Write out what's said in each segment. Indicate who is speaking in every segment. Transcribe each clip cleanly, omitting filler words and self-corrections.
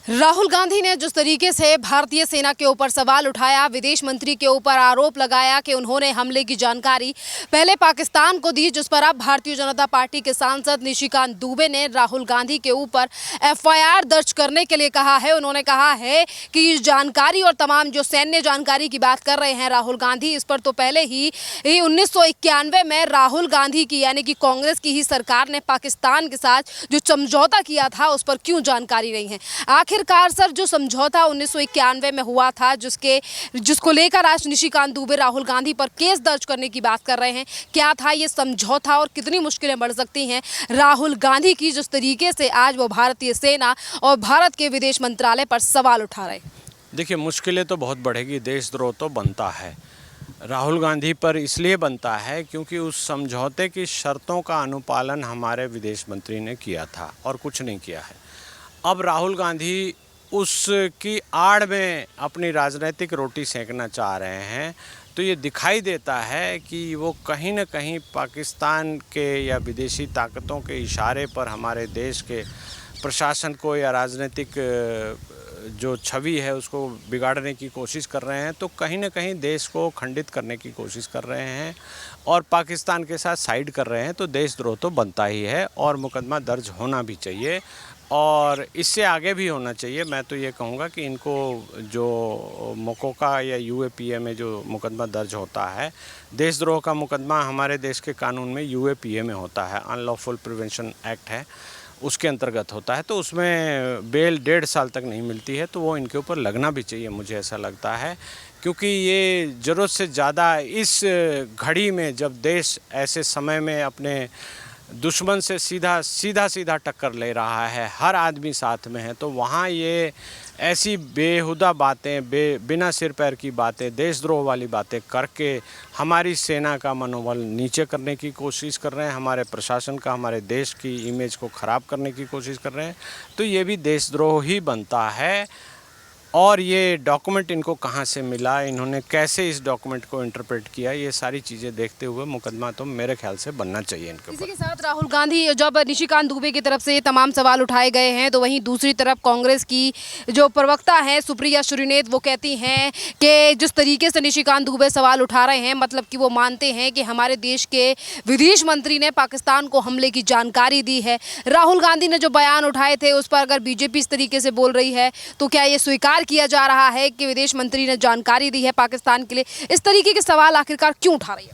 Speaker 1: राहुल गांधी ने जिस तरीके से भारतीय सेना के ऊपर सवाल उठाया, विदेश मंत्री के ऊपर आरोप लगाया कि उन्होंने हमले की जानकारी पहले पाकिस्तान को दी, जिस पर अब भारतीय जनता पार्टी के सांसद निशिकांत दुबे ने राहुल गांधी के ऊपर एफआईआर दर्ज करने के लिए कहा है। उन्होंने कहा है कि इस जानकारी और तमाम जो सैन्य जानकारी की बात कर रहे हैं राहुल गांधी, इस पर तो पहले ही 1991 में राहुल गांधी की यानी कि कांग्रेस की ही सरकार ने पाकिस्तान के साथ जो समझौता किया था उस पर क्यों जानकारी नहीं है। आखिरकार सर, जो समझौता 1991 में हुआ था, जिसको लेकर आज निशिकांत दुबे राहुल गांधी पर केस दर्ज करने की बात कर रहे हैं, क्या था ये समझौता और कितनी मुश्किलें बढ़ सकती हैं राहुल गांधी की, जिस तरीके से आज वो भारतीय सेना और भारत के विदेश मंत्रालय पर सवाल उठा रहे हैं।
Speaker 2: देखिए, मुश्किलें तो बहुत बढ़ेगी, देशद्रोह तो बनता है। राहुल गांधी पर इसलिए बनता है क्योंकि उस समझौते की शर्तों का अनुपालन हमारे विदेश मंत्री ने किया था और कुछ नहीं किया है। अब राहुल गांधी उसकी आड़ में अपनी राजनीतिक रोटी सेंकना चाह रहे हैं, तो ये दिखाई देता है कि वो कहीं न कहीं पाकिस्तान के या विदेशी ताकतों के इशारे पर हमारे देश के प्रशासन को या राजनीतिक जो छवि है उसको बिगाड़ने की कोशिश कर रहे हैं। तो कहीं न कहीं देश को खंडित करने की कोशिश कर रहे हैं और पाकिस्तान के साथ साइड कर रहे हैं। तो देशद्रोह तो बनता ही है और मुकदमा दर्ज होना भी चाहिए और इससे आगे भी होना चाहिए। मैं तो ये कहूँगा कि इनको जो मोकोका या यूएपीए में जो मुकदमा दर्ज होता है, देशद्रोह का मुकदमा हमारे देश के कानून में यूएपीए में होता है, अनलॉफुल प्रिवेंशन एक्ट है, उसके अंतर्गत होता है। तो उसमें बेल 1.5 साल तक नहीं मिलती है, तो वो इनके ऊपर लगना भी चाहिए, मुझे ऐसा लगता है। क्योंकि ये ज़रूरत से ज़्यादा इस घड़ी में, जब देश ऐसे समय में अपने दुश्मन से सीधा टक्कर ले रहा है, हर आदमी साथ में है, तो वहाँ ये ऐसी बेहुदा बातें, बिना सिर पैर की बातें, देशद्रोह वाली बातें करके हमारी सेना का मनोबल नीचे करने की कोशिश कर रहे हैं, हमारे प्रशासन का, हमारे देश की इमेज को ख़राब करने की कोशिश कर रहे हैं। तो ये भी देशद्रोह ही बनता है। और ये डॉक्यूमेंट इनको कहाँ से मिला, इन्होंने कैसे इस डॉक्यूमेंट को इंटरप्रेट किया, ये सारी चीज़ें देखते हुए मुकदमा तो मेरे ख्याल से बनना चाहिए इनके ऊपर।
Speaker 1: इसी के साथ राहुल गांधी, जब निशिकांत दुबे की तरफ से ये तमाम सवाल उठाए गए हैं, तो वहीं दूसरी तरफ कांग्रेस की जो प्रवक्ता हैं सुप्रिया श्रीनेत, वो कहती हैं कि जिस तरीके से निशिकांत दुबे सवाल उठा रहे हैं, मतलब कि वो मानते हैं कि हमारे देश के विदेश मंत्री ने पाकिस्तान को हमले की जानकारी दी है। राहुल गांधी ने जो बयान उठाए थे उस पर अगर बीजेपी इस तरीके से बोल रही है तो क्या ये स्वीकार किया जा रहा है कि विदेश मंत्री ने जानकारी दी है पाकिस्तान के लिए? इस तरीके के सवाल आखिरकार क्यों उठा रही है?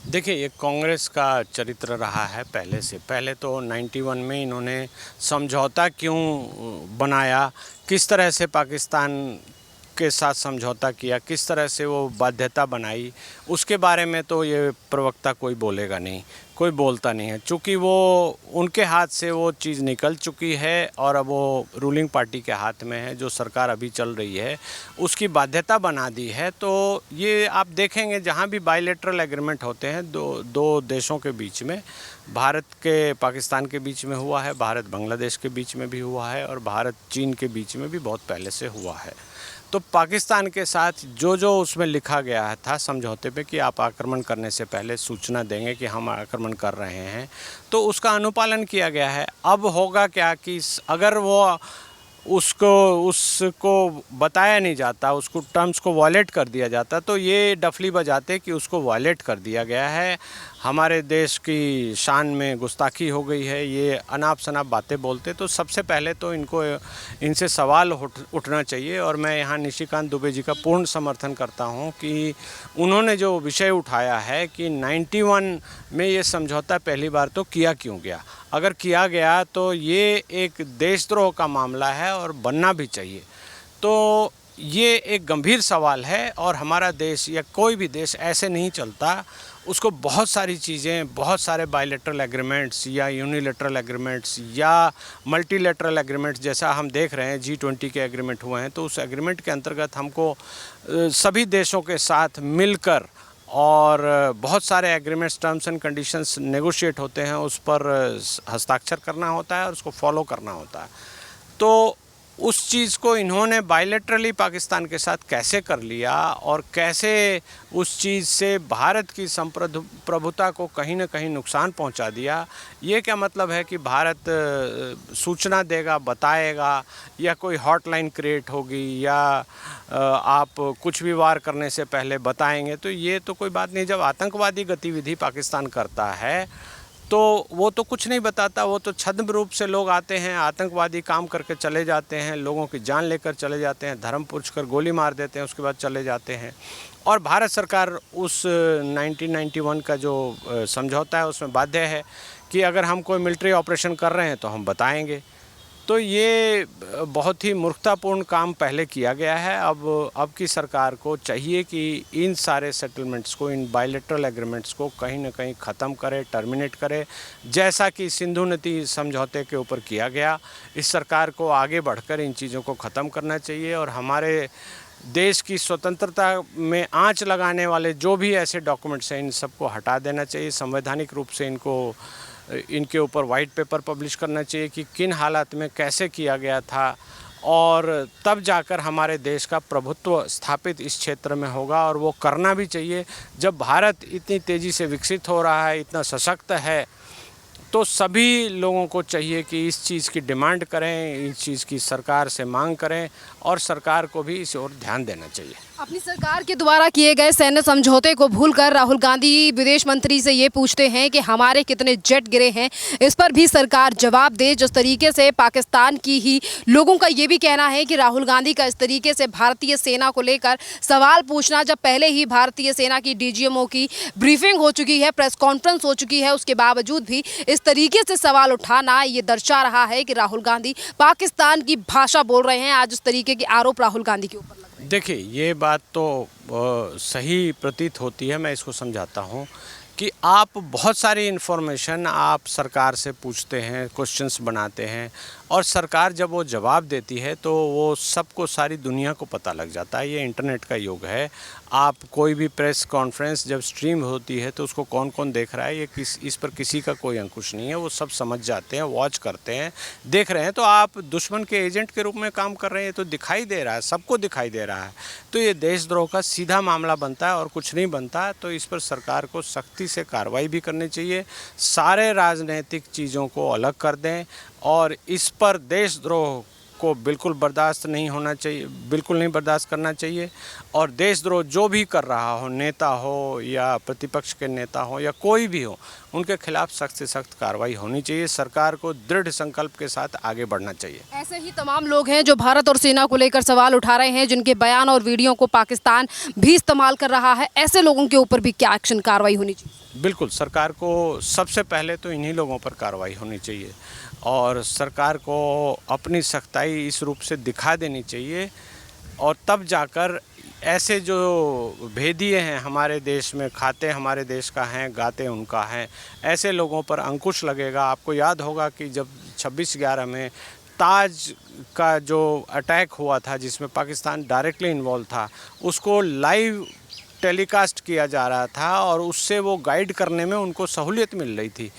Speaker 2: देखिए, ये कांग्रेस का चरित्र रहा है पहले से। पहले तो 91 में इन्होंने समझौता क्यों बनाया, किस तरह से पाकिस्तान के साथ समझौता किया, किस तरह से वो बाध्यता बनाई, उसके बारे में तो ये प्रवक्ता कोई बोलेगा नहीं, कोई बोलता नहीं है। चूँकि वो उनके हाथ से वो चीज़ निकल चुकी है और अब वो रूलिंग पार्टी के हाथ में है, जो सरकार अभी चल रही है उसकी बाध्यता बना दी है। तो ये आप देखेंगे जहाँ भी बायलैटरल एग्रीमेंट होते हैं दो देशों के बीच में, भारत के पाकिस्तान के बीच में हुआ है, भारत बांग्लादेश के बीच में भी हुआ है और भारत चीन के बीच में भी बहुत पहले से हुआ है। तो पाकिस्तान के साथ जो उसमें लिखा गया था समझौते पे कि आप आक्रमण करने से पहले सूचना देंगे कि हम आक्रमण कर रहे हैं, तो उसका अनुपालन किया गया है। अब होगा क्या कि अगर वो उसको बताया नहीं जाता, उसको टर्म्स को वॉयलेट कर दिया जाता, तो ये डफली बजाते कि उसको वॉयलेट कर दिया गया है, हमारे देश की शान में गुस्ताखी हो गई है, ये अनाप शनाप बातें बोलते। तो सबसे पहले तो इनसे सवाल उठना चाहिए और मैं यहाँ निशिकांत दुबे जी का पूर्ण समर्थन करता हूँ कि उन्होंने जो विषय उठाया है कि 91 में ये समझौता पहली बार तो किया क्यों गया। अगर किया गया तो ये एक देशद्रोह का मामला है और बनना भी चाहिए। तो ये एक गंभीर सवाल है और हमारा देश या कोई भी देश ऐसे नहीं चलता। उसको बहुत सारी चीज़ें, बहुत सारे बायलैटरल एग्रीमेंट्स या यूनिलैटरल एग्रीमेंट्स या मल्टीलैटरल एग्रीमेंट्स, जैसा हम देख रहे हैं G20 के एग्रीमेंट हुए हैं, तो उस एग्रीमेंट के अंतर्गत हमको सभी देशों के साथ मिलकर और बहुत सारे agreements, terms and conditions negotiate होते हैं, उस पर हस्ताक्षर करना होता है और उसको फॉलो करना होता है। तो उस चीज़ को इन्होंने बायलैटरली पाकिस्तान के साथ कैसे कर लिया और कैसे उस चीज़ से भारत की संप्रभुता को कहीं ना कहीं नुकसान पहुंचा दिया। ये क्या मतलब है कि भारत सूचना देगा, बताएगा, या कोई हॉटलाइन क्रिएट होगी, या आप कुछ भी वार करने से पहले बताएंगे? तो ये तो कोई बात नहीं। जब आतंकवादी गतिविधि पाकिस्तान करता है तो वो तो कुछ नहीं बताता, वो तो छद्म रूप से लोग आते हैं, आतंकवादी काम करके चले जाते हैं, लोगों की जान लेकर चले जाते हैं, धर्म पूछ कर गोली मार देते हैं, उसके बाद चले जाते हैं। और भारत सरकार उस 1991 का जो समझौता है उसमें बाध्य है कि अगर हम कोई मिलिट्री ऑपरेशन कर रहे हैं तो हम बताएंगे। तो ये बहुत ही मूर्खतापूर्ण काम पहले किया गया है। अब की सरकार को चाहिए कि इन सारे सेटलमेंट्स को, इन बायलैटरल एग्रीमेंट्स को कहीं ना कहीं ख़त्म करे, टर्मिनेट करे, जैसा कि सिंधु नदी समझौते के ऊपर किया गया। इस सरकार को आगे बढ़कर इन चीज़ों को ख़त्म करना चाहिए और हमारे देश की स्वतंत्रता में आंच लगाने वाले जो भी ऐसे डॉक्यूमेंट्स हैं इन सबको हटा देना चाहिए। संवैधानिक रूप से इनके ऊपर वाइट पेपर पब्लिश करना चाहिए कि किन हालात में कैसे किया गया था, और तब जाकर हमारे देश का प्रभुत्व स्थापित इस क्षेत्र में होगा। और वो करना भी चाहिए। जब भारत इतनी तेज़ी से विकसित हो रहा है, इतना सशक्त है, तो सभी लोगों को चाहिए कि इस चीज़ की डिमांड करें, इस चीज़ की सरकार से मांग करें, और सरकार को भी इस ओर ध्यान देना चाहिए।
Speaker 1: अपनी सरकार के द्वारा किए गए सैन्य समझौते को भूलकर राहुल गांधी विदेश मंत्री से ये पूछते हैं कि हमारे कितने जेट गिरे हैं। इस पर भी सरकार जवाब दे। जिस तरीके से पाकिस्तान की ही लोगों का ये भी कहना है कि राहुल गांधी का इस तरीके से भारतीय सेना को लेकर सवाल पूछना, जब पहले ही भारतीय सेना की डीजीएमओ की ब्रीफिंग हो चुकी है, प्रेस कॉन्फ्रेंस हो चुकी है, उसके बावजूद भी इस तरीके से सवाल उठाना ये दर्शा रहा है कि राहुल गांधी पाकिस्तान की भाषा बोल रहे हैं। आज इस तरीके के आरोप राहुल गांधी के ऊपर लग रहे हैं।
Speaker 2: देखिए, ये बात तो सही प्रतीत होती है। मैं इसको समझाता हूँ कि आप बहुत सारी इन्फॉर्मेशन आप सरकार से पूछते हैं, क्वेश्चंस बनाते हैं, और सरकार जब वो जवाब देती है तो वो सबको, सारी दुनिया को पता लग जाता है। ये इंटरनेट का युग है। आप कोई भी प्रेस कॉन्फ्रेंस जब स्ट्रीम होती है तो उसको कौन कौन देख रहा है, इस पर किसी का कोई अंकुश नहीं है। वो सब समझ जाते हैं, वॉच करते हैं, देख रहे हैं। तो आप दुश्मन के एजेंट के रूप में काम कर रहे हैं, तो दिखाई दे रहा है, सबको दिखाई दे रहा है। तो ये देशद्रोह का सीधा मामला बनता है और कुछ नहीं बनता। तो इस पर सरकार को सख्ती से कार्रवाई भी करनी चाहिए। सारे राजनीतिक चीज़ों को अलग कर दें और इस पर देशद्रोह को बिल्कुल बर्दाश्त नहीं होना चाहिए, बिल्कुल नहीं बर्दाश्त करना चाहिए। और देशद्रोह जो भी कर रहा हो, नेता हो या प्रतिपक्ष के नेता हो या कोई भी हो, उनके खिलाफ सख्त से सख्त कार्रवाई होनी चाहिए। सरकार को दृढ़ संकल्प के साथ आगे बढ़ना चाहिए।
Speaker 1: ऐसे ही तमाम लोग हैं जो भारत और सेना को लेकर सवाल उठा रहे हैं, जिनके बयान और वीडियो को पाकिस्तान भी इस्तेमाल कर रहा है। ऐसे लोगों के ऊपर भी क्या एक्शन कार्रवाई होनी चाहिए?
Speaker 2: बिल्कुल, सरकार को सबसे पहले तो इन्हीं लोगों पर कार्रवाई होनी चाहिए और सरकार को अपनी सख्ताई इस रूप से दिखा देनी चाहिए, और तब जाकर ऐसे जो भेदिए हैं हमारे देश में, खाते हमारे देश का हैं, गाते उनका हैं, ऐसे लोगों पर अंकुश लगेगा। आपको याद होगा कि जब 26/11 में ताज का जो अटैक हुआ था, जिसमें पाकिस्तान डायरेक्टली इन्वॉल्व था, उसको लाइव टेलीकास्ट किया जा रहा था और उससे वो गाइड करने में उनको सहूलियत मिल रही थी।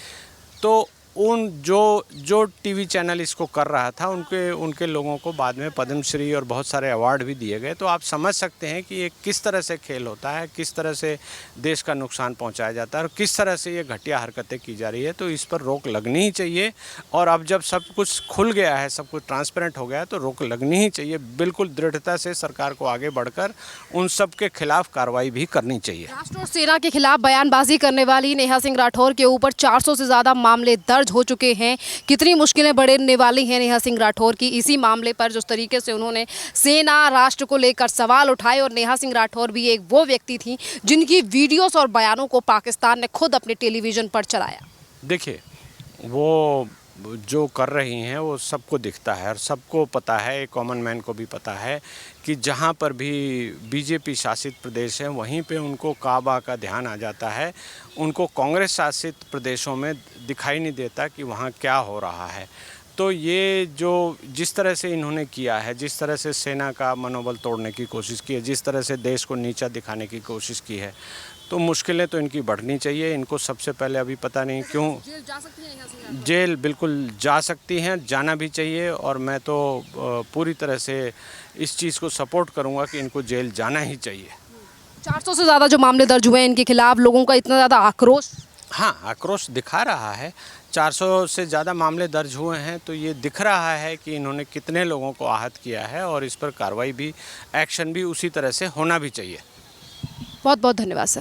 Speaker 2: तो उन जो टीवी चैनल इसको कर रहा था, उनके लोगों को बाद में पद्मश्री और बहुत सारे अवार्ड भी दिए गए। तो आप समझ सकते हैं कि ये किस तरह से खेल होता है, किस तरह से देश का नुकसान पहुंचाया जाता है और किस तरह से ये घटिया हरकतें की जा रही है। तो इस पर रोक लगनी ही चाहिए। और अब जब सब कुछ खुल गया है, सब कुछ ट्रांसपेरेंट हो गया है, तो रोक लगनी ही चाहिए। बिल्कुल दृढ़ता से सरकार को आगे बढ़कर उन सब के खिलाफ कार्रवाई भी करनी चाहिए।
Speaker 1: राष्ट्र और सेना के खिलाफ बयानबाजी करने वाली नेहा सिंह राठौर के ऊपर 400 से ज़्यादा मामले दर्ज हो चुके हैं। कितनी मुश्किलें बढ़ने वाली हैं नेहा सिंह राठौर की इसी मामले पर, जिस तरीके से उन्होंने सेना, राष्ट्र को लेकर सवाल उठाए। और नेहा सिंह राठौर भी एक वो व्यक्ति थी जिनकी वीडियोस और बयानों को पाकिस्तान ने खुद अपने टेलीविज़न पर चलाया।
Speaker 2: देखिए, वो जो कर रही हैं वो सबको दिखता है और सबको पता है, कॉमन मैन को भी पता है कि जहाँ पर भी बीजेपी शासित प्रदेश है वहीं पे उनको काबा का ध्यान आ जाता है। उनको कांग्रेस शासित प्रदेशों में दिखाई नहीं देता कि वहाँ क्या हो रहा है। तो ये जिस तरह से इन्होंने किया है, जिस तरह से सेना का मनोबल तोड़ने की कोशिश की है, जिस तरह से देश को नीचा दिखाने की कोशिश की है, तो मुश्किलें तो इनकी बढ़नी चाहिए। इनको सबसे पहले अभी पता नहीं क्यों
Speaker 1: जेल जा सकती है यहाँ से?
Speaker 2: जेल बिल्कुल जा सकती हैं, जाना भी चाहिए। और मैं तो पूरी तरह से इस चीज़ को सपोर्ट करूंगा कि इनको जेल जाना ही चाहिए।
Speaker 1: 400 से ज़्यादा जो मामले दर्ज हुए हैं इनके खिलाफ, लोगों का इतना ज़्यादा आक्रोश।
Speaker 2: हाँ, आक्रोश दिखा रहा है। 400 से ज़्यादा मामले दर्ज हुए हैं तो ये दिख रहा है कि इन्होंने कितने लोगों को आहत किया है, और इस पर कार्रवाई भी, एक्शन भी उसी तरह से होना भी चाहिए।
Speaker 1: बहुत बहुत धन्यवाद सर।